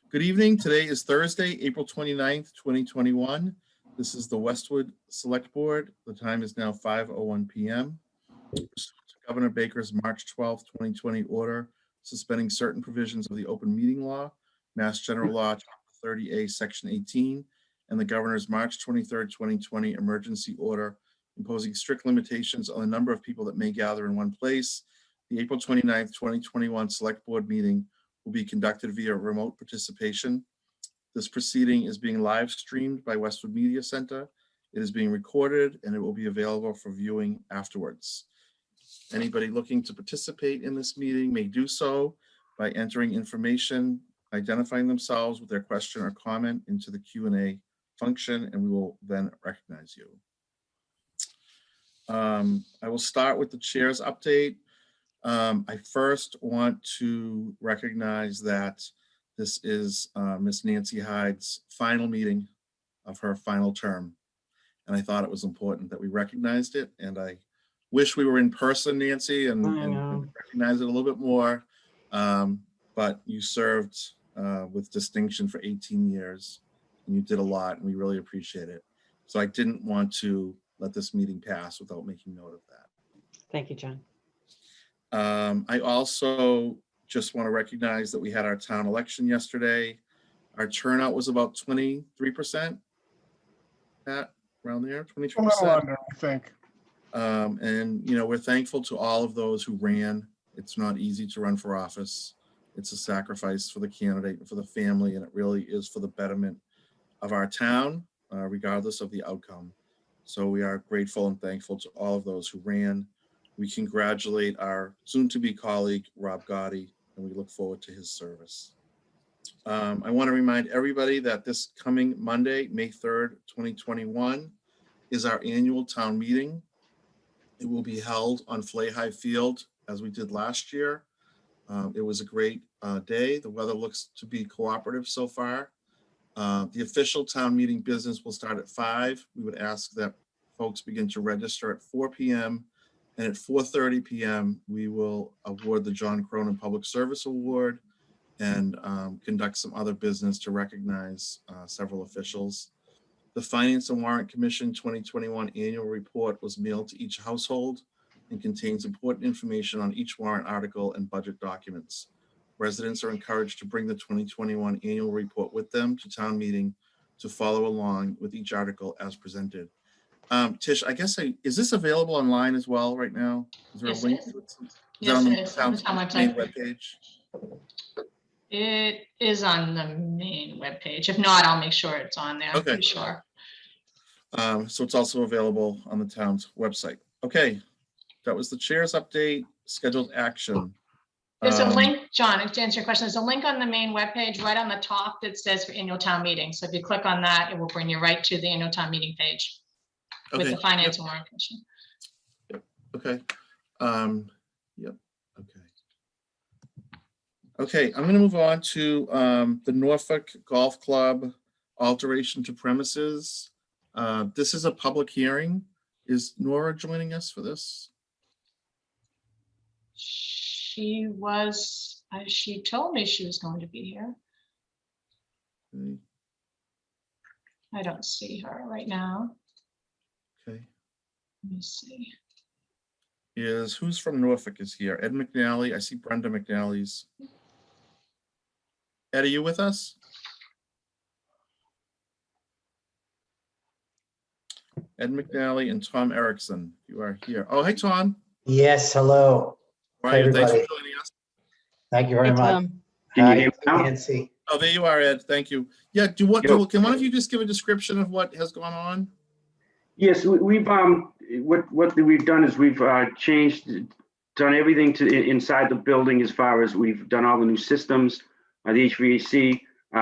Good evening. Today is Thursday, April 29th, 2021. This is the Westwood Select Board. The time is now 5:01 p.m. Pursuant to Governor Baker's March 12th, 2020 order suspending certain provisions of the open meeting law, Mass General Law, Chapter 30A, Section 18, and the Governor's March 23rd, 2020 emergency order imposing strict limitations on the number of people that may gather in one place. The April 29th, 2021 Select Board meeting will be conducted via remote participation. This proceeding is being live streamed by Westwood Media Center. It is being recorded and it will be available for viewing afterwards. Anybody looking to participate in this meeting may do so by entering information, identifying themselves with their question or comment into the Q&A function, and we will then recognize you. I will start with the chair's update. I first want to recognize that this is Miss Nancy Hyde's final meeting of her final term. And I thought it was important that we recognized it. And I wish we were in person, Nancy, and recognize it a little bit more. But you served with distinction for 18 years and you did a lot and we really appreciate it. So I didn't want to let this meeting pass without making note of that. Thank you, John. I also just want to recognize that we had our town election yesterday. Our turnout was about 23%, Pat, around there, 23%. A little under, I think. And, you know, we're thankful to all of those who ran. It's not easy to run for office. It's a sacrifice for the candidate and for the family, and it really is for the betterment of our town, regardless of the outcome. So we are grateful and thankful to all of those who ran. We congratulate our soon-to-be colleague, Rob Gotti, and we look forward to his service. I want to remind everybody that this coming Monday, May 3rd, 2021, is our annual town meeting. It will be held on Flahay Field as we did last year. It was a great day. The weather looks to be cooperative so far. The official town meeting business will start at 5. We would ask that folks begin to register at 4 p.m. And at 4:30 p.m., we will award the John Cronin Public Service Award and conduct some other business to recognize several officials. The Finance and Warrant Commission 2021 annual report was mailed to each household and contains important information on each warrant article and budget documents. Residents are encouraged to bring the 2021 annual report with them to town meeting to follow along with each article as presented. Tish, I guess, is this available online as well right now? Is there a link to it? Yes, it is on the town main website. webpage? It is on the main webpage. If not, I'll make sure it's on there. Okay. I'm sure. So it's also available on the town's website. Okay, that was the chair's update. Scheduled action. There's a link, John, to answer your question. There's a link on the main webpage right on the top that says for annual town meeting. So if you click on that, it will bring you right to the annual town meeting page with the Finance and Warrant Commission. Okay. Yep. Okay. Okay, I'm going to move on to the Norfolk Golf Club alteration to premises. This is a public hearing. Is Nora joining us for this? She was, she told me she was going to be here. Okay. I don't see her right now. Okay. Let me see. Who's from Norfolk is here? Ed McNally. I see Brenda McNally's. Ed, are you with us? Ed McNally and Tom Erickson, you are here. Oh, hey, Tom. Yes, hello. How are you? Thanks for Everybody. joining us. Thank you very much. Tom. Can you hear me now? Nancy. Oh, there you are, Ed. Thank you. Yeah, can one of you just give a description of what has gone on? Yes, we've what we've done is we've done everything to inside the building as far as we've done all the new systems, the HVAC.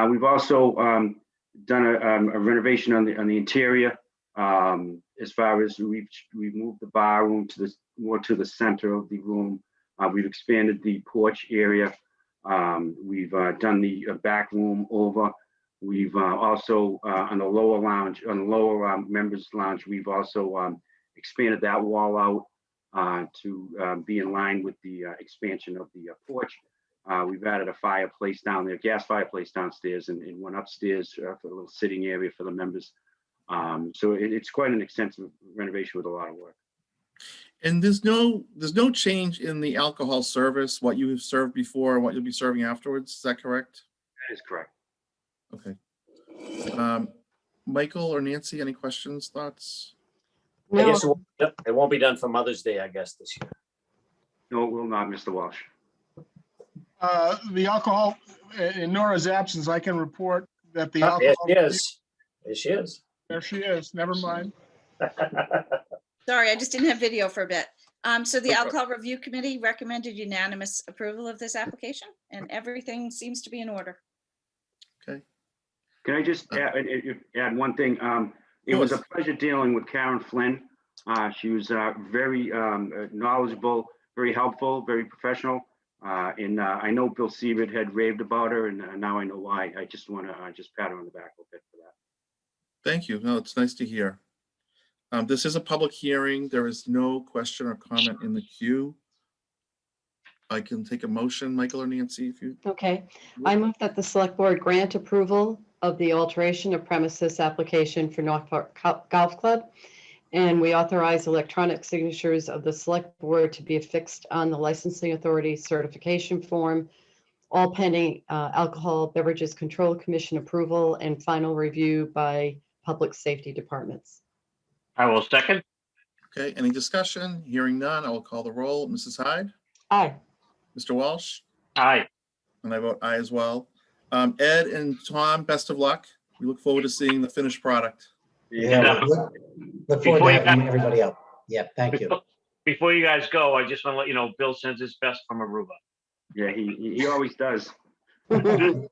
We've also done a renovation on the interior. As far as we've moved the bar room to more to the center of the room. We've expanded the porch area. We've done the back room over. We've also on the lower lounge, on the lower members lounge, we've also expanded that wall out to be in line with the expansion of the porch. We've added a fireplace down there, gas fireplace downstairs, and one upstairs for a little sitting area for the members. So it's quite an extensive renovation with a lot of work. And there's no change in the alcohol service, what you have served before, what you'll be serving afterwards. Is that correct? That is correct. Okay. Michael or Nancy, any questions, thoughts? I guess it won't be done for Mother's Day, I guess, this year. No, it will not, Mr. Walsh. The alcohol, in Nora's absence, I can report that the There alcohol. she is. There she is. There she is, never mind. Sorry, I just didn't have video for a bit. So the Alcohol Review Committee recommended unanimous approval of this application, and everything seems to be in order. Okay. Can I just add one thing? It was a pleasure dealing with Karen Flynn. She was very knowledgeable, very helpful, very professional. And I know Bill Siebert had raved about her, and now I know why. I just want to just pat her on the back a little bit for that. Thank you. No, it's nice to hear. This is a public hearing. There is no question or comment in the queue. I can take a motion, Michael or Nancy, if you. Okay, I move that the select board grant approval of the alteration of premises application for Norfolk Golf Club. And we authorize electronic signatures of the select board to be affixed on the licensing authority certification form, all pending Alcohol Beverages Control Commission approval and final review by public safety departments. I will second. Okay, any discussion? Hearing none, I will call the roll. Mrs. Hyde? Aye. Mr. Walsh? Aye. And I vote aye as well. Ed and Tom, best of luck. We look forward to seeing the finished product. Yeah, look forward to having everybody out. Yeah, thank you. Before you guys go, I just want to let you know, Bill sends his best from Aruba. Yeah, he always does. Okay,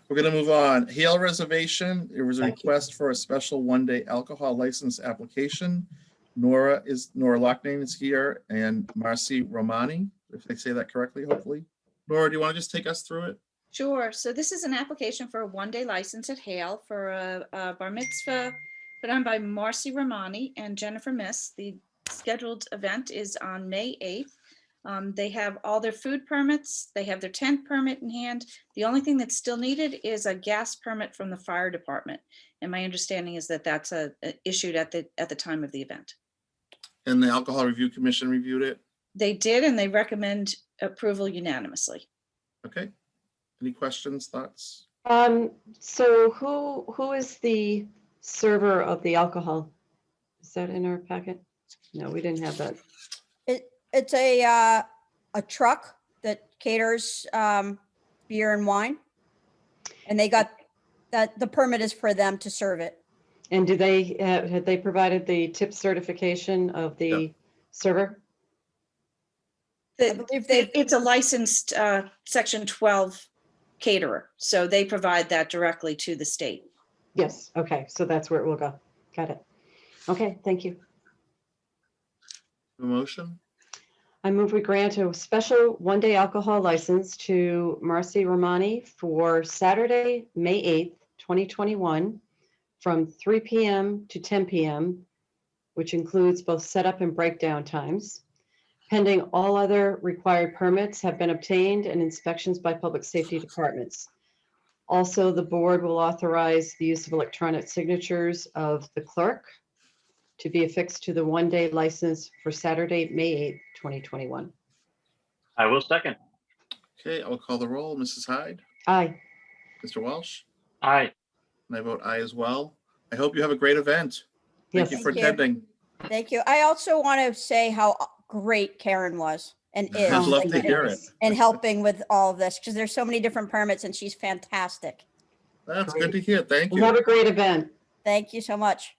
we're gonna move on. Hale Reservation, there was a Thank you. request for a special one-day alcohol license application. Nora Locknane is here, and Marcy Romani, if I say that correctly, hopefully. Nora, do you want to just take us through it? Sure. So this is an application for a one-day license at Hale for a bar mitzvah put on by Marcy Romani and Jennifer Miss. The scheduled event is on May 8th. They have all their food permits. They have their tent permit in hand. The only thing that's still needed is a gas permit from the fire department. And my understanding is that that's issued at the time of the event. And the Alcohol Review Commission reviewed it. They did, and they recommend approval unanimously. Okay. Any questions, thoughts? So who is the server of the alcohol? Is that in our packet? No, we didn't have that. It's a truck that caters beer and wine. And they got that, the permit is for them to serve it. And do they, had they provided the tip certification of the server? I believe they, It's a licensed Section 12 caterer, so they provide that directly to the state. Yes, okay, so that's where it will go. Got it. Okay, thank you. A motion? I move we grant a special one-day alcohol license to Marcy Romani for Saturday, May 8th, 2021, from 3 p.m. to 10 p.m., which includes both setup and breakdown times. Pending all other required permits have been obtained and inspections by public safety departments. Also, the board will authorize the use of electronic signatures of the clerk to be affixed to the one-day license for Saturday, May 8th, 2021. I will second. Okay, I'll call the roll. Mrs. Hyde? Aye. Mr. Walsh? Aye. And I vote aye as well. I hope you have a great event. Thank you Yes. for Thank you. attending. thank you. I also want to say how great Karen was and is. I'd love to like, hear it. and helping with all of this, because there's so many different permits and she's fantastic. That's good to hear. Thank We'll have you. a great event. Thank you so much.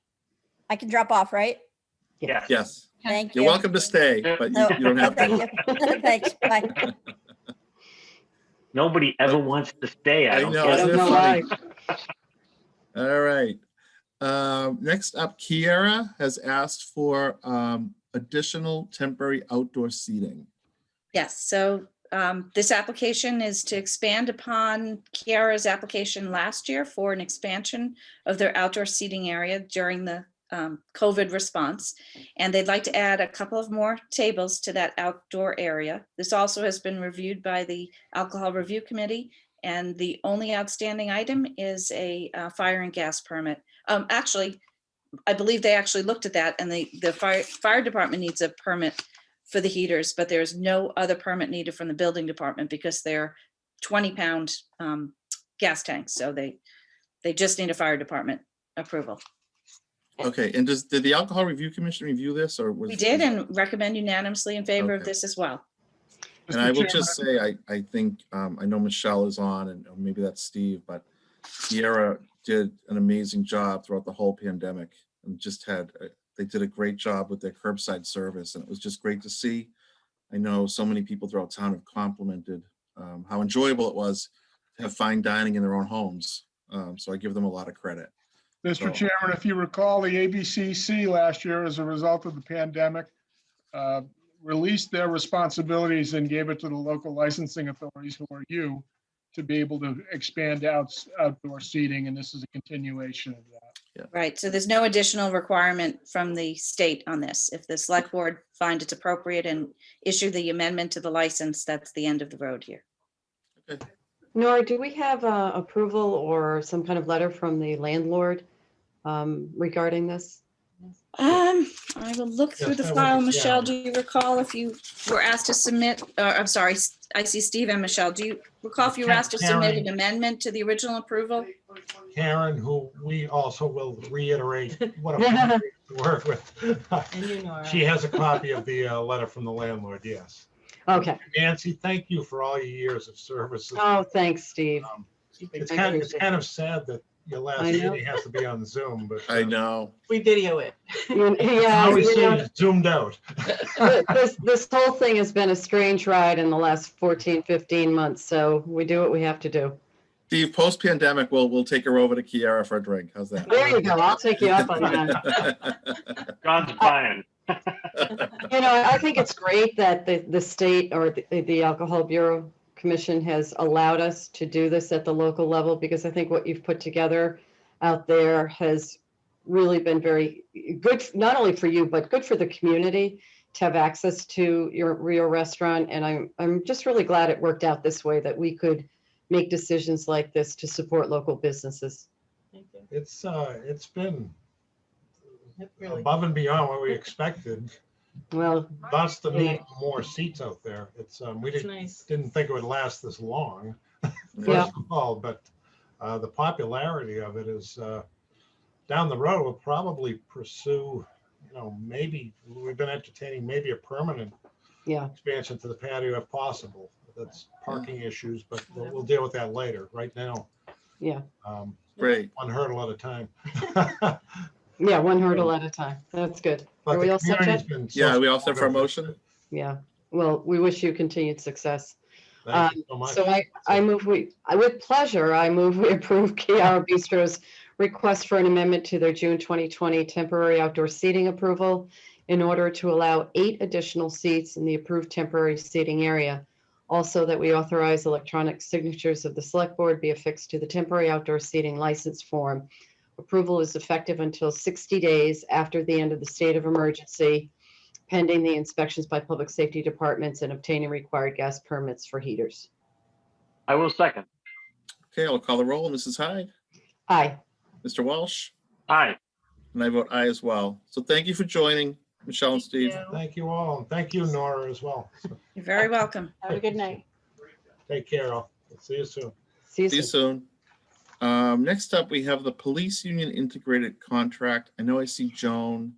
I can drop off, right? Yeah. Yes, Thank you. you're welcome to stay, but No, you don't have thank to. you. Thanks, bye. Nobody ever wants to stay. I I don't know, get isn't it. it No funny? lie. All right. Next up, Chiara has asked for additional temporary outdoor seating. Yes, so this application is to expand upon Chiara's application last year for an expansion of their outdoor seating area during the COVID response. And they'd like to add a couple of more tables to that outdoor area. This also has been reviewed by the Alcohol Review Committee. And the only outstanding item is a fire and gas permit. Actually, I believe they actually looked at that, and the fire department needs a permit for the heaters, but there's no other permit needed from the building department because they're 20-pound gas tanks. So they just need a fire department approval. Okay, and did the Alcohol Review Commission review this, or was? We did, and recommend unanimously in favor of Okay. this as well. And I will just say, I think, I know Michelle is on, and maybe that's Steve, but Chiara did an amazing job throughout the whole pandemic, and just they did a great job with their curbside service, and it was just great to see. I know so many people throughout town have complimented how enjoyable it was to have fine dining in their own homes. So I give them a lot of credit. Mr. Chairman, if you recall, the ABCC last year, as a result of the pandemic, released their responsibilities and gave it to the local licensing authorities, who are you, to be able to expand outdoor seating, and this is a continuation of that. Yeah. Right, so there's no additional requirement from the state on this. If the select board find it's appropriate and issue the amendment to the license, that's the end of the road here. Okay. Nora, do we have approval or some kind of letter from the landlord regarding this? I will look through Yes, the I will, file. yeah. Michelle, do you recall if you were asked to submit, I'm sorry, I see Steve and Michelle. Do you recall if you were asked to submit an amendment to the original approval? Karen, who we also will reiterate what a pleasure to work with. And you, Nora. She has a copy of the letter from the landlord, yes. Okay. Nancy, thank you for all your years of service. Oh, thanks, Steve. It's I kind appreciate of sad that your last I know. meeting has to be on Zoom, but I know. We video it. Yeah, now we you see know, it zoomed out. this whole thing has been a strange ride in the last 14, 15 months. So we do what we have to do. Steve, post-pandemic, we'll take her over to Chiara for a drink. How's that? There you go. I'll take you up on that. John's buying. You know, I think it's great that the state or the Alcohol Bureau Commission has allowed us to do this at the local level, because I think what you've put together out there has really been very good, not only for you, but good for the community to have access to your restaurant. And I'm just really glad it worked out this way, that we could make decisions like this to support local businesses. Thank you. It's been Really. above and beyond what we expected. Well, Lots to need more seats out there. It's we It's didn't nice. think it would last this long. Yeah. First of all, but the popularity of it is down the road. We'll probably pursue, maybe we've been entertaining maybe a permanent expansion to the patio if possible. That's parking issues, but we'll deal with that later. Right now, Great. one hurdle at a time. Yeah, one hurdle at a time. That's good. But Are we the all set, community's Jen? been so Yeah, we all set for a supportive. motion? Yeah. Well, we wish you continued success. Thank you so much. So I move with pleasure, I move we approve Chiara Bistro's request for an amendment to their June 2020 temporary outdoor seating approval in order to allow 8 additional seats in the approved temporary seating area. Also, that we authorize electronic signatures of the select board be affixed to the temporary outdoor seating license form. Approval is effective until 60 days after the end of the state of emergency, pending the inspections by public safety departments and obtaining required gas permits for heaters. I will second. Okay, I'll call the roll. Mrs. Hyde, Aye. Mr. Walsh, Aye. and I vote aye as well. So thank you for joining, Michelle and Steve. Thank you all. And thank you, Nora, as well. You're very welcome. Have a good night. Take care, all. See you soon. See you See you soon. soon. Next up, we have the police union integrated contract. I know I see Joan.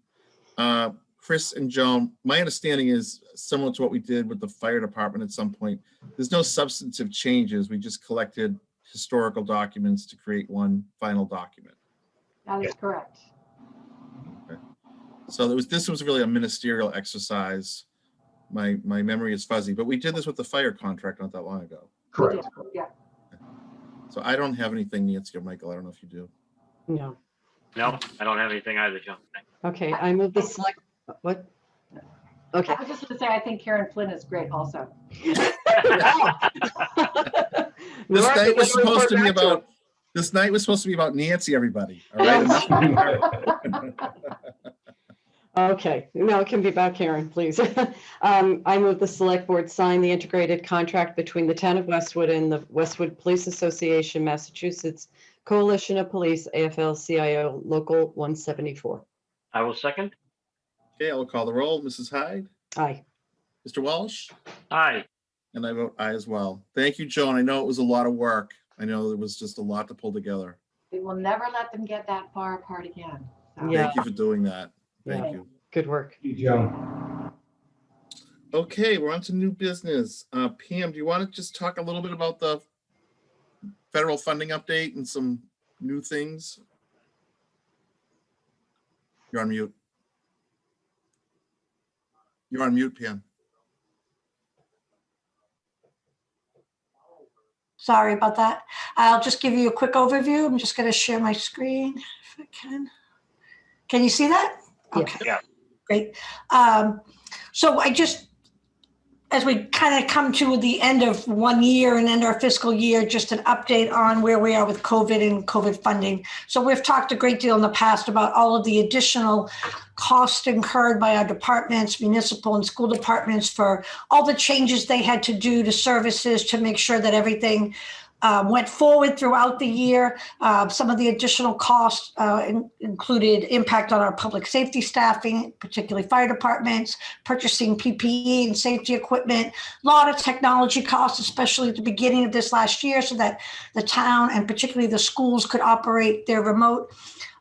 Chris and Joan, my understanding is similar to what we did with the fire department at some point. There's no substantive changes. We just collected historical documents to create one final document. That is correct. So this was really a ministerial exercise. My memory is fuzzy, but we did this with the fire contract not that long ago. Correct. Yeah. So I don't have anything, Nancy or Michael. I don't know if you do. No. No, I don't have anything either, John. Okay, I move the select, what? Okay. I was just going to say, I think Karen Flynn is great also. This night was supposed to be about Nancy, everybody. All right. Okay, no, it can be about Karen, please. I move the select board sign the integrated contract between the town of Westwood and the Westwood Police Association, Massachusetts Coalition of Police, AFL-CIO Local 174. I will second. Okay, I'll call the roll. Mrs. Hyde, Aye. Mr. Walsh, Aye. and I vote aye as well. Thank you, Joan. I know it was a lot of work. I know there was just a lot to pull together. We will never let them get that far apart again. So, Yeah. Thank you for doing that. Thank Yeah. you. Good work. Okay, we're on to new business. Pam, do you want to just talk a little bit about the federal funding update and some new things? You're on mute. You're on mute, Pam. Sorry about that. I'll just give you a quick overview. I'm just going to share my screen if I can. Can you see that? Okay. Yeah. Great. So as we kind of come to the end of 1 year and end our fiscal year, just an update on where we are with COVID and COVID funding. So we've talked a great deal in the past about all of the additional costs incurred by our departments, municipal and school departments, for all the changes they had to do to services to make sure that everything went forward throughout the year. Some of the additional costs included impact on our public safety staffing, particularly fire departments, purchasing PPE and safety equipment, a lot of technology costs, especially at the beginning of this last year, so that the town and particularly the schools could operate their remote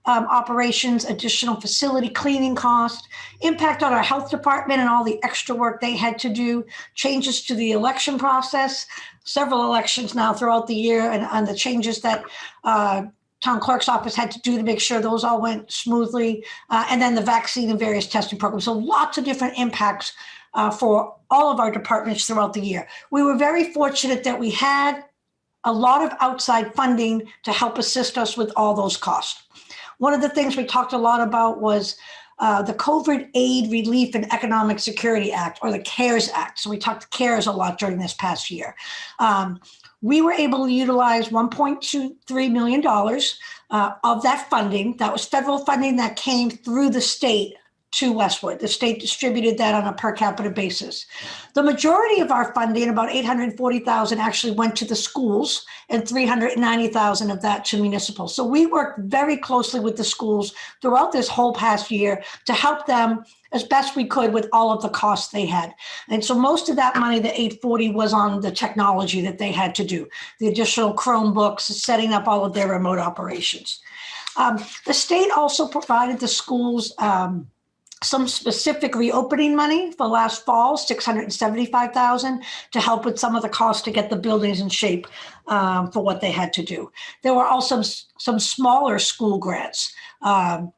operations, additional facility cleaning cost, impact on our health department and all the extra work they had to do, changes to the election process, several elections now throughout the year, and the changes that town clerk's office had to do to make sure those all went smoothly, and then the vaccine and various testing programs. So lots of different impacts for all of our departments throughout the year. We were very fortunate that we had a lot of outside funding to help assist us with all those costs. One of the things we talked a lot about was the COVID Aid, Relief, and Economic Security Act, or the CARES Act. So we talked CARES a lot during this past year. We were able to utilize $1.23 million of that funding. That was federal funding that came through the state to Westwood. The state distributed that on a per capita basis. The majority of our funding, about $840,000, actually went to the schools, and $390,000 of that to municipal. So we worked very closely with the schools throughout this whole past year to help them as best we could with all of the costs they had. And so most of that money, the $840,000, was on the technology that they had to do, the additional Chromebooks, setting up all of their remote operations. The state also provided the schools some specific reopening money for last fall, $675,000, to help with some of the costs to get the buildings in shape for what they had to do. There were also some smaller school grants, $20,000,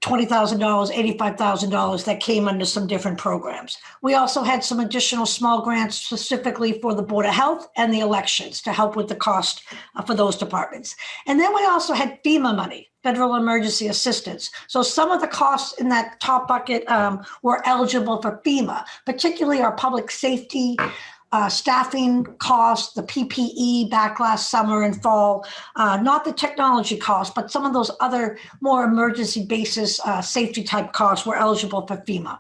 $85,000, that came under some different programs. We also had some additional small grants specifically for the Board of Health and the elections to help with the cost for those departments. And then we also had FEMA money, Federal Emergency Assistance. So some of the costs in that top bucket were eligible for FEMA, particularly our public safety staffing costs, the PPE back last summer and fall, not the technology costs, but some of those other more emergency basis safety type costs were eligible for FEMA.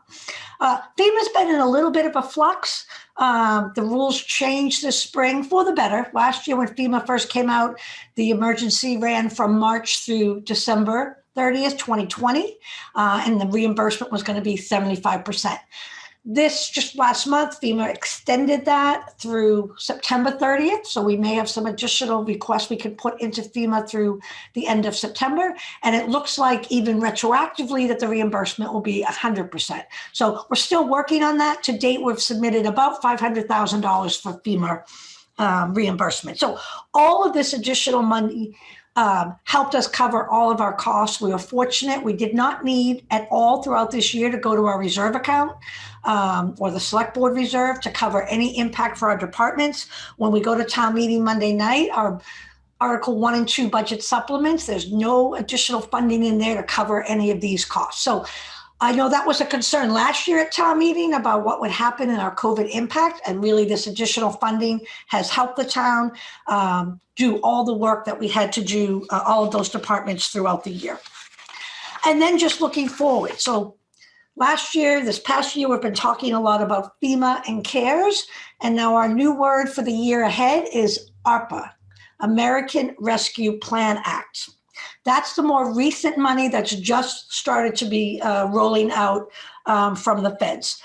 FEMA's been in a little bit of a flux. The rules changed this spring for the better. Last year when FEMA first came out, the emergency ran from March through December 30th, 2020, and the reimbursement was going to be 75%. This just last month, FEMA extended that through September 30th. So we may have some additional requests we could put into FEMA through the end of September. And it looks like even retroactively that the reimbursement will be 100%. So we're still working on that. To date, we've submitted about $500,000 for FEMA reimbursement. So all of this additional money helped us cover all of our costs. We were fortunate. We did not need at all throughout this year to go to our reserve account or the select board reserve to cover any impact for our departments. When we go to town meeting Monday night, our Article 1 and 2 budget supplements, there's no additional funding in there to cover any of these costs. So I know that was a concern last year at town meeting about what would happen in our COVID impact. And really this additional funding has helped the town do all the work that we had to do, all of those departments throughout the year. And then just looking forward. So This past year, we've been talking a lot about FEMA and CARES, and now our new word for the year ahead is ARPA, American Rescue Plan Act. That's the more recent money that's just started to be rolling out from the feds.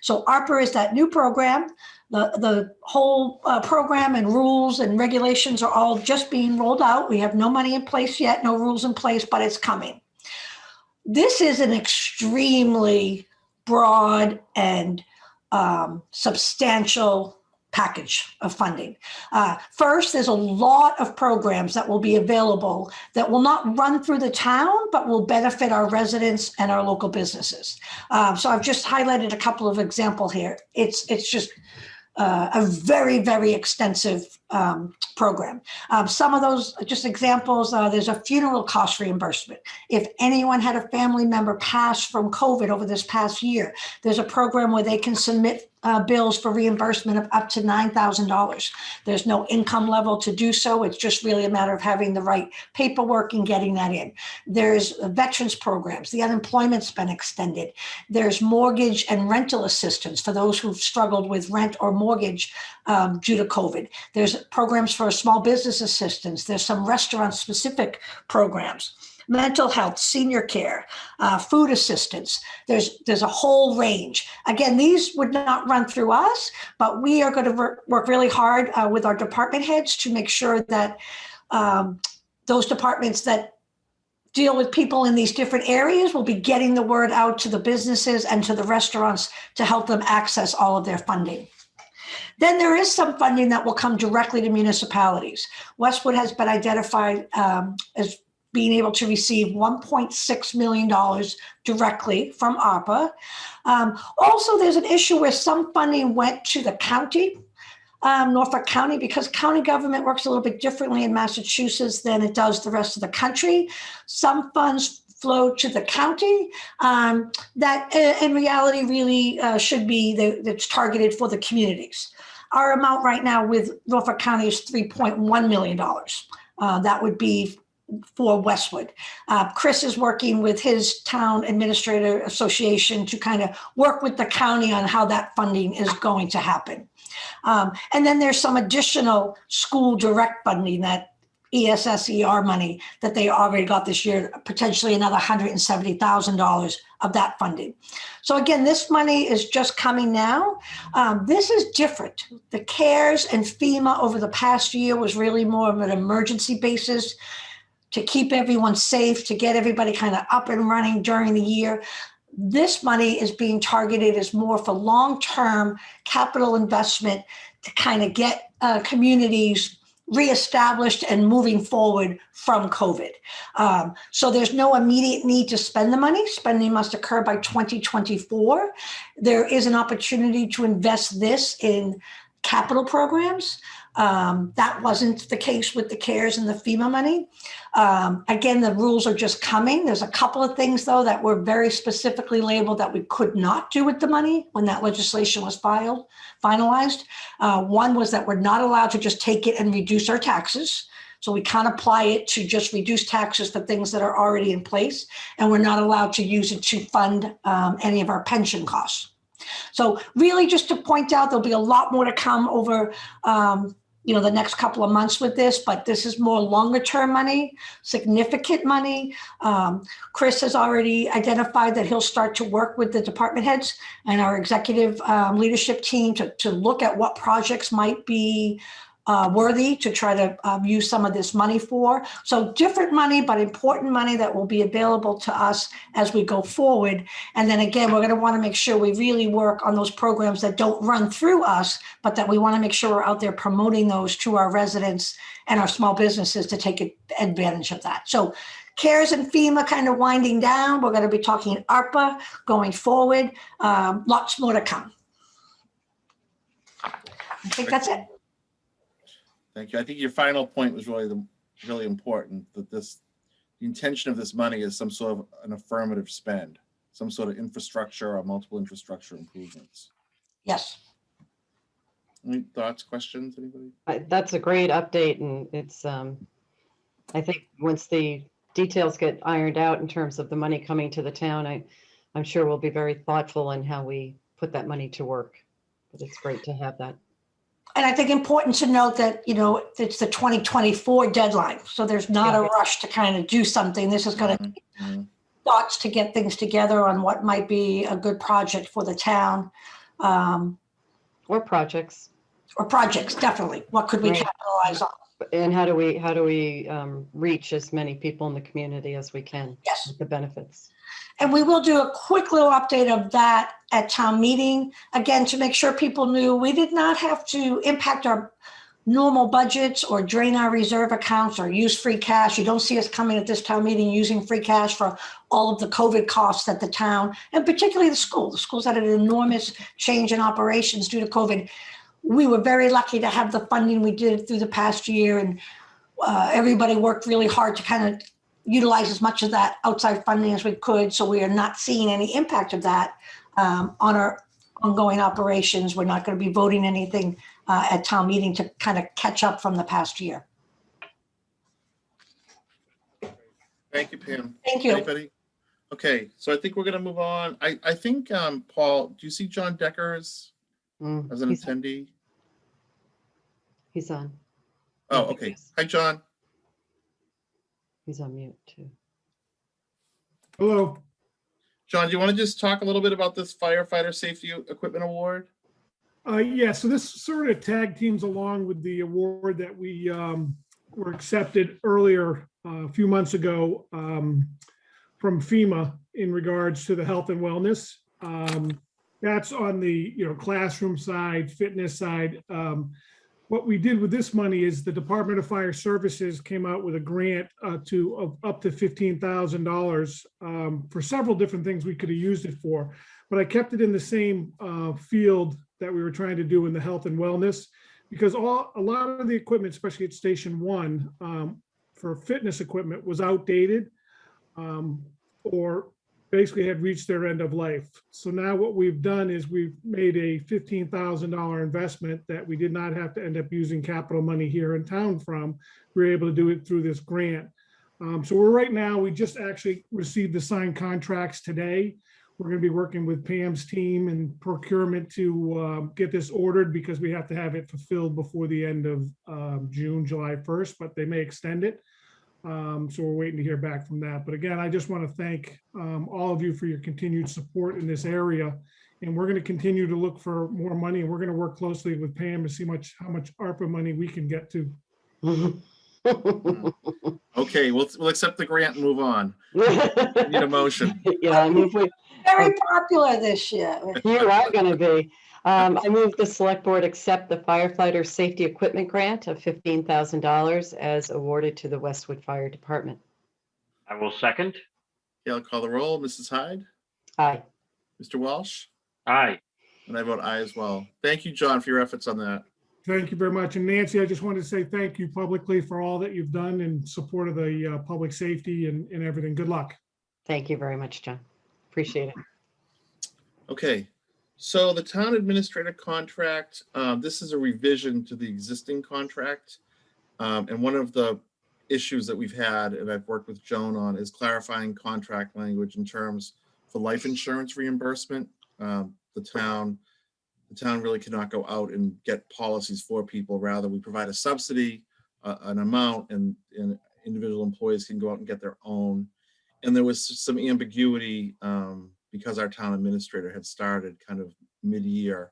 So ARPA is that new program. The whole program and rules and regulations are all just being rolled out. We have no money in place yet, no rules in place, but it's coming. This is an extremely broad and substantial package of funding. First, there's a lot of programs that will be available that will not run through the town, but will benefit our residents and our local businesses. So I've just highlighted a couple of examples here. It's just a very, very extensive program. Some of those just examples, there's a funeral cost reimbursement. If anyone had a family member pass from COVID over this past year, there's a program where they can submit bills for reimbursement of up to $9,000. There's no income level to do so. It's just really a matter of having the right paperwork and getting that in. There's veterans programs. The unemployment's been extended. There's mortgage and rental assistance for those who've struggled with rent or mortgage due to COVID. There's programs for small business assistance. There's some restaurant-specific programs. Mental health, senior care, food assistance. There's a whole range. Again, these would not run through us, but we are going to work really hard with our department heads to make sure that those departments that deal with people in these different areas will be getting the word out to the businesses and to the restaurants to help them access all of their funding. Then there is some funding that will come directly to municipalities. Westwood has been identified as being able to receive $1.6 million directly from ARPA. Also, there's an issue where some funding went to the county, Norfolk County, because county government works a little bit differently in Massachusetts than it does the rest of the country. Some funds flow to the county that in reality really should be that's targeted for the communities. Our amount right now with Norfolk County is $3.1 million. That would be for Westwood. Chris is working with his town administrator association to kind of work with the county on how that funding is going to happen. And then there's some additional school direct funding, that ESSER money that they already got this year, potentially another $170,000 of that funding. So again, this money is just coming now. This is different. The CARES and FEMA over the past year was really more of an emergency basis to keep everyone safe, to get everybody kind of up and running during the year. This money is being targeted as more for long-term capital investment to kind of get communities reestablished and moving forward from COVID. So there's no immediate need to spend the money. Spending must occur by 2024. There is an opportunity to invest this in capital programs. That wasn't the case with the CARES and the FEMA money. Again, the rules are just coming. There's a couple of things, though, that were very specifically labeled that we could not do with the money when that legislation was finalized. One was that we're not allowed to just take it and reduce our taxes. So we can't apply it to just reduce taxes for things that are already in place. And we're not allowed to use it to fund any of our pension costs. So really just to point out, there'll be a lot more to come over the next couple of months with this, but this is more longer term money, significant money. Chris has already identified that he'll start to work with the department heads and our executive leadership team to look at what projects might be worthy to try to use some of this money for. So different money, but important money that will be available to us as we go forward. And then again, we're going to want to make sure we really work on those programs that don't run through us, but that we want to make sure we're out there promoting those to our residents and our small businesses to take advantage of that. So CARES and FEMA kind of winding down. We're going to be talking ARPA going forward. Lots more to come. I think that's it. Thank you. I think your final point was really important, that the intention of this money is some sort of an affirmative spend, some sort of infrastructure or multiple infrastructure improvements. Yes. Any thoughts, questions, anybody? That's a great update, and it's I think once the details get ironed out in terms of the money coming to the town, I'm sure we'll be very thoughtful in how we put that money to work. But it's great to have that. And I think important to note that, it's the 2024 deadline. So there's not a rush to kind of do something. This is going to thoughts to get things together on what might be a good project for the town. Or projects. Or projects, definitely. What could we capitalize on? And how do we reach as many people in the community as we can? Yes. With the benefits. And we will do a quick little update of that at town meeting. Again, to make sure people knew we did not have to impact our normal budgets or drain our reserve accounts or use free cash. You don't see us coming at this town meeting using free cash for all of the COVID costs that the town, and particularly the schools had an enormous change in operations due to COVID. We were very lucky to have the funding we did through the past year, and everybody worked really hard to kind of utilize as much of that outside funding as we could. So we are not seeing any impact of that on our ongoing operations. We're not going to be voting anything at town meeting to kind of catch up from the past year. Thank you, Pam. Thank you. Anybody? Okay, so I think we're going to move on. I think, Paul, do you see John Deckers as an attendee? He's on. Oh, okay. Hi, John. He's on mute too. Hello. John, do you want to just talk a little bit about this Firefighter Safety Equipment Award? Yeah, so this sort of tag teams along with the award that we were accepted earlier a few months ago from FEMA in regards to the health and wellness. That's on the classroom side, fitness side. What we did with this money is the Department of Fire Services came out with a grant of up to $15,000 for several different things we could have used it for. But I kept it in the same field that we were trying to do in the health and wellness, because a lot of the equipment, especially at Station 1 for fitness equipment, was outdated or basically had reached their end of life. So now what we've done is we've made a $15,000 investment that we did not have to end up using capital money here in town from. We were able to do it through this grant. So right now, we just actually received the signed contracts today. We're going to be working with Pam's team and procurement to get this ordered, because we have to have it fulfilled before the end of June, July 1st, but they may extend it. So we're waiting to hear back from that. But again, I just want to thank all of you for your continued support in this area. And we're going to continue to look for more money, and we're going to work closely with Pam to see how much ARPA money we can get to. Okay, we'll accept the grant and move on. Need a motion. Yeah, I mean, Very popular this year. you are going to be. I move the select board accept the firefighter safety equipment grant of $15,000 as awarded to the Westwood Fire Department. I will second. Okay, I'll call the roll. Mrs. Hyde? Aye. Mr. Walsh? Aye. And I vote aye as well. Thank you, John, for your efforts on that. Thank you very much. And Nancy, I just wanted to say thank you publicly for all that you've done in support of the public safety and everything. Good luck. Thank you very much, John. Appreciate it. Okay, so the town administrator contract, this is a revision to the existing contract. And one of the issues that we've had, and I've worked with Joan on, is clarifying contract language in terms for life insurance reimbursement. The town really cannot go out and get policies for people. Rather, we provide a subsidy, an amount, and individual employees can go out and get their own. And there was some ambiguity because our town administrator had started kind of mid-year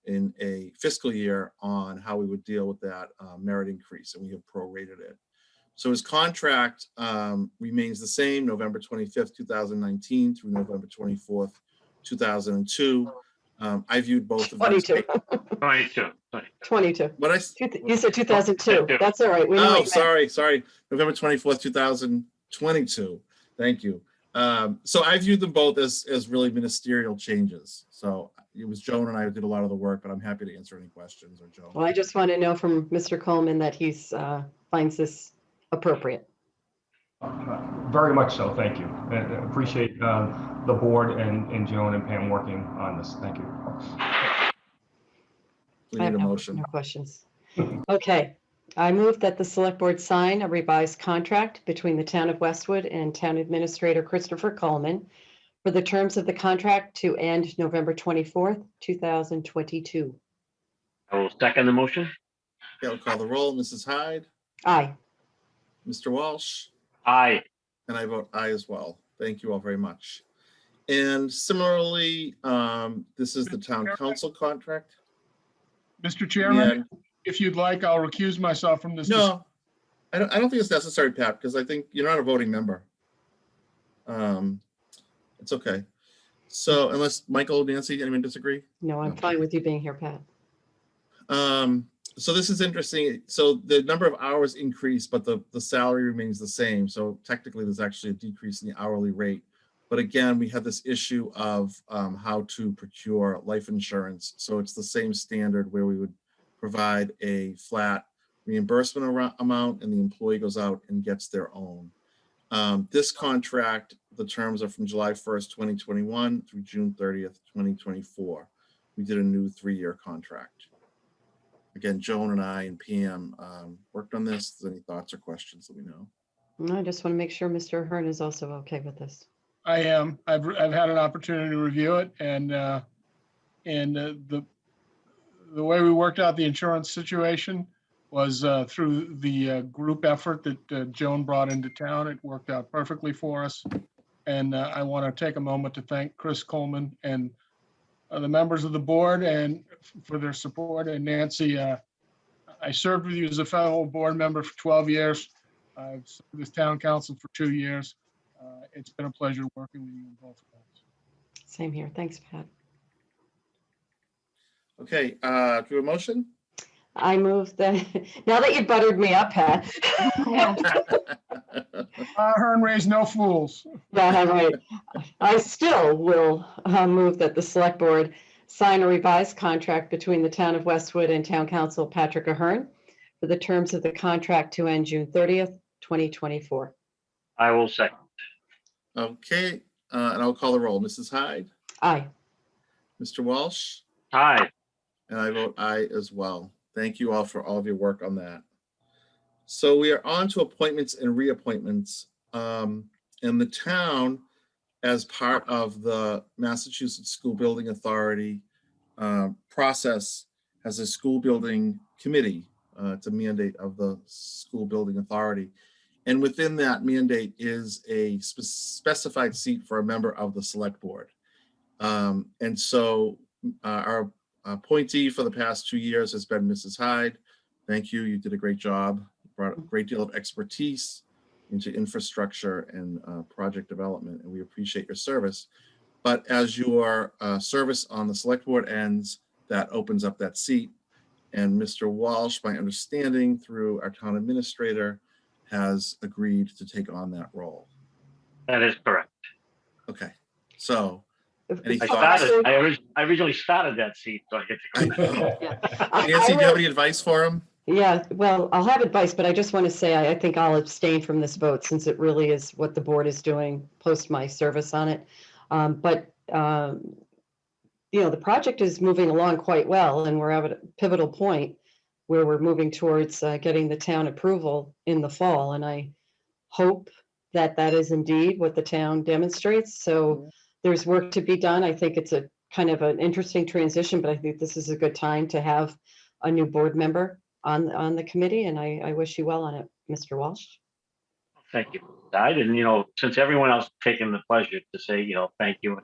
in a fiscal year on how we would deal with that merit increase, and we have prorated it. So his contract remains the same, November 25th, 2019 through November 24th, 2002. I viewed both of these. 22. 22. What You said 2002. That's all right. We know Oh, sorry. November 24th, 2022. Thank you. So I viewed them both as really ministerial changes. So it was Joan and I who did a lot of the work, but I'm happy to answer any questions. Or Joan. Well, I just want to know from Mr. Coleman that he's finds this appropriate. Very much so. Thank you. I appreciate the board and Joan and Pam working on this. Thank you. We need a motion. No questions. Okay. I move that the select board sign a revised contract between the town of Westwood and town administrator Christopher Coleman for the terms of the contract to end November 24th, 2022. I will second the motion. Okay, I'll call the roll. Mrs. Hyde, Aye. Mr. Walsh, Aye. and I vote aye as well. Thank you all very much. And similarly, this is the town council contract. Mr. Chairman, And if you'd like, I'll recuse myself from this. no, I don't think it's necessary, Pat, because I think you're not a voting member. It's okay. So unless Michael, Nancy, anyone disagree? No, I'm fine with you being here, Pat. So this is interesting. So the number of hours increased, but the salary remains the same. So technically there's actually a decrease in the hourly rate. But again, we had this issue of how to procure life insurance. So it's the same standard where we would provide a flat reimbursement amount and the employee goes out and gets their own. This contract, the terms are from July 1st, 2021 through June 30th, 2024. We did a new 3-year contract. Again, Joan and I and PM worked on this. Is there any thoughts or questions that we know? I just want to make sure Mr. Ahern is also okay with this. I am. I've had an opportunity to review it, and the way we worked out the insurance situation was through the group effort that Joan brought into town. It worked out perfectly for us, and I want to take a moment to thank Chris Coleman and the members of the board and for their support. And Nancy, I served with you as a fellow board member for 12 years. I've served as town council for 2 years. It's been a pleasure working with you in both roles. Same here. Thanks, Pat. Okay, do you have a motion? I move that, now that you buttered me up, Pat. Ahern raised no fools. Yeah, right. I still will move that the select board sign a revised contract between the town of Westwood and town council Patrick Ahern for the terms of the contract to end June 30th, 2024. I will second. Okay, and I'll call the roll. Mrs. Hyde, Aye. Mr. Walsh, Aye. and I vote aye as well. Thank you all for all of your work on that. So we are on to appointments and reappointments. And the town, as part of the Massachusetts School Building Authority process, has a school building committee. It's a mandate of the School Building Authority. And within that mandate is a specified seat for a member of the select board. And so our appointee for the past 2 years has been Mrs. Hyde. Thank you. You did a great job. You brought a great deal of expertise into infrastructure and project development, and we appreciate your service. But as your service on the select board ends, that opens up that seat. And Mr. Walsh, my understanding through our town administrator, has agreed to take on that role. That is correct. Okay, so any thoughts? I originally started that seat, so I get to go. Nancy, do you have any advice for him? Yeah, well, I'll have advice, but I just want to say I think I'll abstain from this vote since it really is what the board is doing post my service on it. The project is moving along quite well, and we're at a pivotal point where we're moving towards getting the town approval in the fall. And I hope that that is indeed what the town demonstrates. So there's work to be done. I think it's a kind of an interesting transition, but I think this is a good time to have a new board member on the committee. And I wish you well on it, Mr. Walsh. Thank you. I didn't, since everyone else taken the pleasure to say, thank you.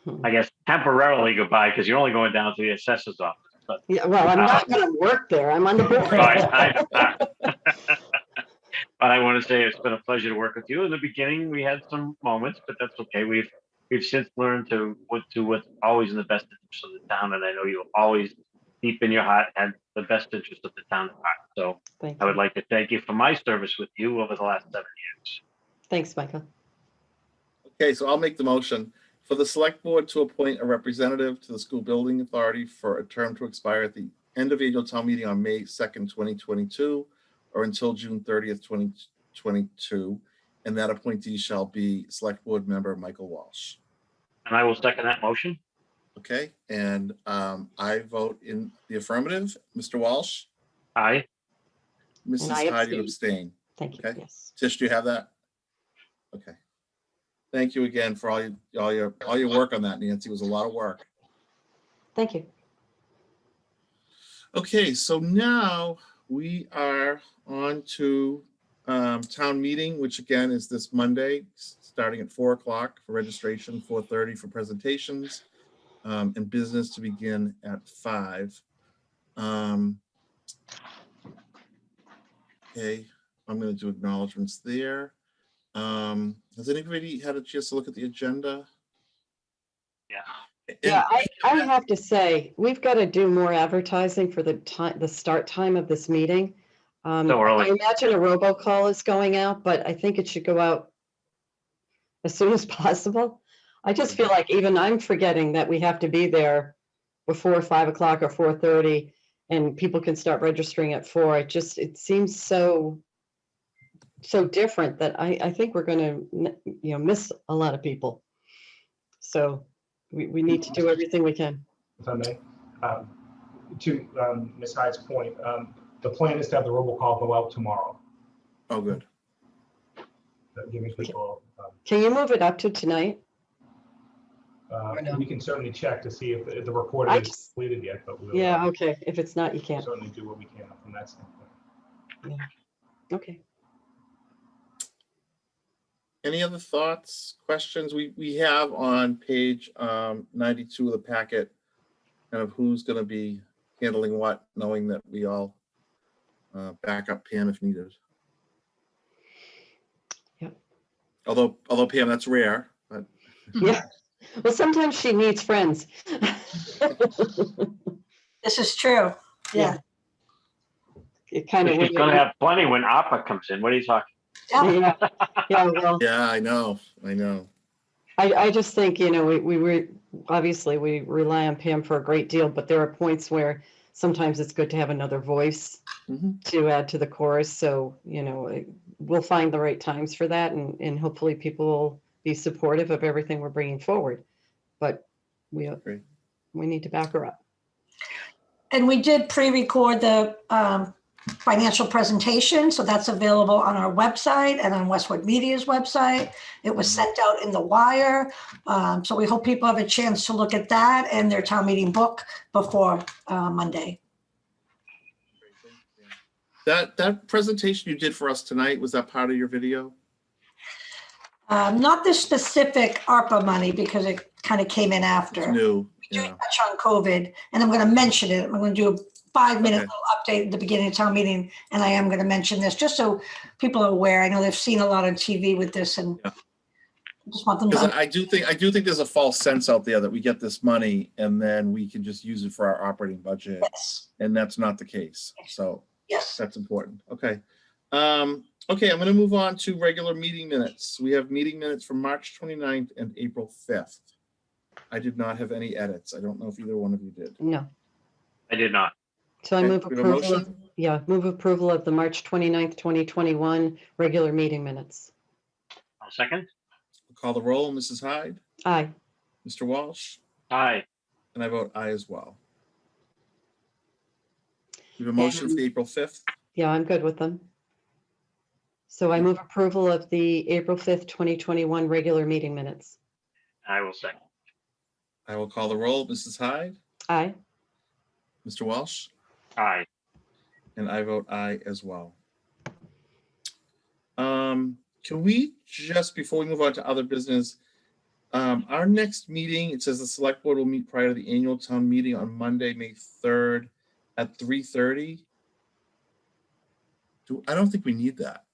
And I guess temporarily goodbye, because you're only going down to the assessor's office. But, yeah, well, I'm not going to work there. I'm on the board. But I want to say it's been a pleasure to work with you. In the beginning, we had some moments, but that's okay. We've since learned to do what's always in the best interest of the town, and I know you always, deep in your heart, had the best interest of the town at heart. So I would like to thank you for my service with you over the last 7 years. Thanks, Michael. Okay, so I'll make the motion for the select board to appoint a representative to the School Building Authority for a term to expire at the end of annual town meeting on May 2nd, 2022, or until June 30th, 2022. And that appointee shall be select board member Michael Walsh. And I will second that motion. Okay, and I vote in the affirmative. Mr. Walsh? Aye. Mrs. Hyde, you abstain. Thank you. Okay. Yes. Tish, do you have that? Okay. thank you again for all your work on that, Nancy. It was a lot of work. Thank you. Okay, so now we are on to town meeting, which again is this Monday, starting at 4 o'clock for registration, 4:30 for presentations, and business to begin at 5. Okay, I'm going to do acknowledgements there. Has anybody had a chance to look at the agenda? Yeah. Yeah, I have to say, we've got to do more advertising for the start time of this meeting. So early. I imagine a robocall is going out, but I think it should go out as soon as possible. I just feel like even I'm forgetting that we have to be there before 5 o'clock or 4:30, and people can start registering at 4. It seems so different that I think we're going to, miss a lot of people. So we need to do everything we can. If I may, to Ms. Hyde's point, the plan is to have the robocall go out tomorrow. Oh, good. Giving people. Can you move it up to tonight? We can certainly check to see if the recording is completed yet, but we'll. Yeah, okay. If it's not, you can't. Certainly do what we can from that standpoint. Yeah. Okay. Any other thoughts, questions? We have on page 92 of the packet kind of who's going to be handling what, knowing that we all back up Pam if needed. Yep. Although Pam, that's rare. But yeah. Well, sometimes she needs friends. This is true. Yeah. It kind of. She's going to have plenty when APA comes in. What are you talking? Yeah. Yeah. Well. Yeah, I know. I just think, we obviously we rely on Pam for a great deal, but there are points where sometimes it's good to have another voice to add to the chorus. So, we'll find the right times for that, and hopefully people will be supportive of everything we're bringing forward. But we need to back her up. And we did pre-record the financial presentation, so that's available on our website and on Westwood Media's website. It was sent out in the wire, so we hope people have a chance to look at that and their town meeting book before Monday. That presentation you did for us tonight, was that part of your video? Not the specific ARPA money, because it kind of came in after. It's new. We do touch on COVID, and I'm going to mention it. I'm going to do a 5-minute little update at the beginning of town meeting, and I am going to mention this just so people are aware. I know they've seen a lot on TV with this, and I just want them to. I do think there's a false sense out there that we get this money and then we can just use it for our operating budget, and that's not the case. So that's important. Okay. Okay, I'm going to move on to regular meeting minutes. We have meeting minutes from March 29th and April 5th. I did not have any edits. I don't know if either one of you did. No. I did not. So I move approval of the March 29th, 2021 regular meeting minutes. I'll second. We'll call the roll. Mrs. Hyde? Aye. Mr. Walsh? Aye. And I vote aye as well. We have a motion for the April 5th. Yeah, I'm good with them. So I move approval of the April 5th, 2021 regular meeting minutes. I will second. I will call the roll. Mrs. Hyde? Aye. Mr. Walsh? Aye. And I vote aye as well. Can we just, before we move on to other business, our next meeting, it says the select board will meet prior to the annual town meeting on Monday, May 3rd at 3:30. I don't think we need that.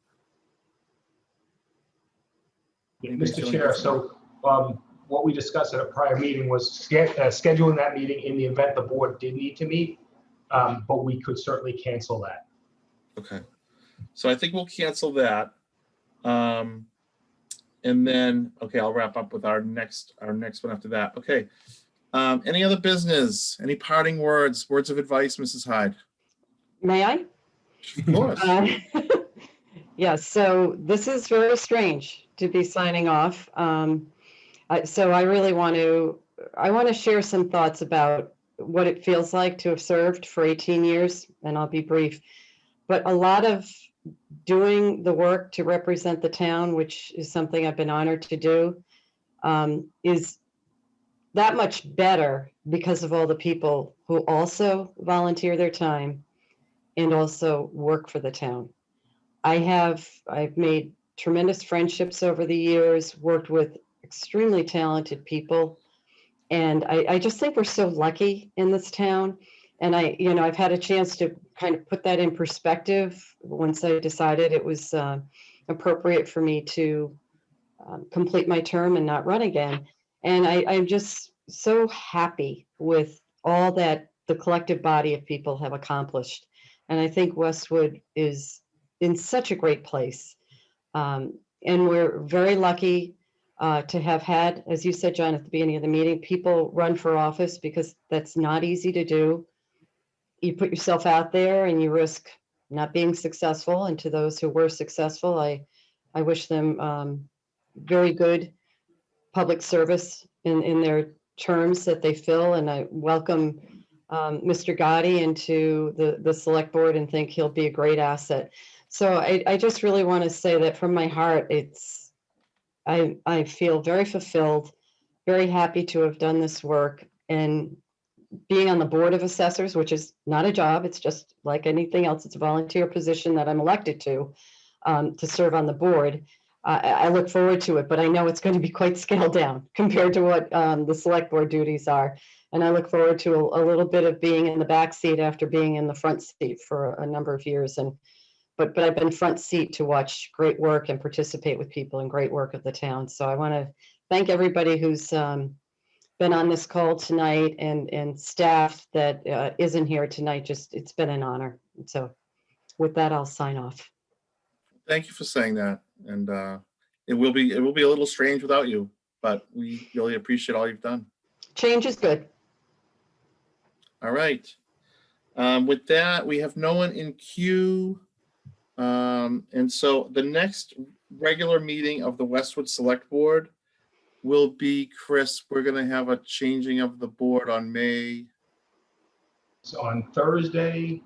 Mr. Chair, so what we discussed at a prior meeting was scheduling that meeting in the event the board did need to meet, but we could certainly cancel that. Okay, so I think we'll cancel that. And then, okay, I'll wrap up with our next one after that. Okay, any other business? Any parting words of advice, Mrs. Hyde? May I? Of course. Yeah, so this is very strange to be signing off. So I really want to share some thoughts about what it feels like to have served for 18 years, and I'll be brief. But a lot of doing the work to represent the town, which is something I've been honored to do, is that much better because of all the people who also volunteer their time and also work for the town. I've made tremendous friendships over the years, worked with extremely talented people. And I just think we're so lucky in this town. And I've had a chance to kind of put that in perspective once I decided it was appropriate for me to complete my term and not run again. And I'm just so happy with all that the collective body of people have accomplished. And I think Westwood is in such a great place. And we're very lucky to have had, as you said, John, at the beginning of the meeting, people run for office because that's not easy to do. You put yourself out there and you risk not being successful. And to those who were successful, I wish them very good public service in their terms that they fill. And I welcome Mr. Gotti into the select board and think he'll be a great asset. So I just really want to say that from my heart, I feel very fulfilled, very happy to have done this work, and being on the Board of Assessors, which is not a job, it's just like anything else. It's a volunteer position that I'm elected to serve on the board. I look forward to it, but I know it's going to be quite scaled down compared to what the select board duties are. And I look forward to a little bit of being in the back seat after being in the front seat for a number of years. But I've been front seat to watch great work and participate with people in great work of the town. So I want to thank everybody who's been on this call tonight and staff that isn't here tonight. Just, it's been an honor. So with that, I'll sign off. Thank you for saying that. And it will be a little strange without you, but we really appreciate all you've done. Change is good. All right. With that, we have no one in queue. And so the next regular meeting of the Westwood Select Board will be, Chris, we're going to have a changing of the board on May. So on Thursday,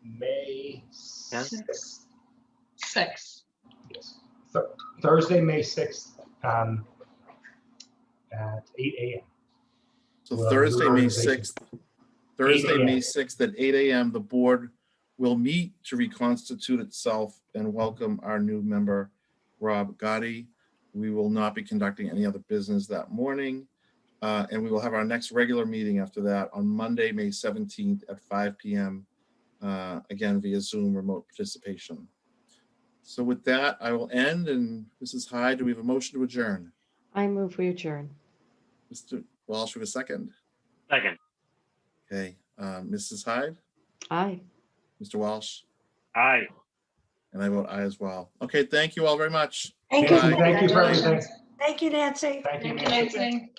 May 6th. 6. Yes. Thursday, May 6th at 8 a.m. So Well, Thursday, May reorganization. 6th. Thursday, 8 a.m. May 6th at 8 a.m. The board will meet to reconstitute itself and welcome our new member, Rob Gotti. We will not be conducting any other business that morning. And we will have our next regular meeting after that on Monday, May 17th at 5 p.m. Again, via Zoom remote participation. So with that, I will end. And Mrs. Hyde, do we have a motion to adjourn? I move we adjourn. Mr. Walsh, with a second? Second. Okay. Mrs. Hyde? Aye. Mr. Walsh? Aye. And I vote aye as well. Okay, thank you all very much. Thank you. Bye. Thank you for everything. Thank you, Nancy. Thank you, Thank you, Nancy. Nancy.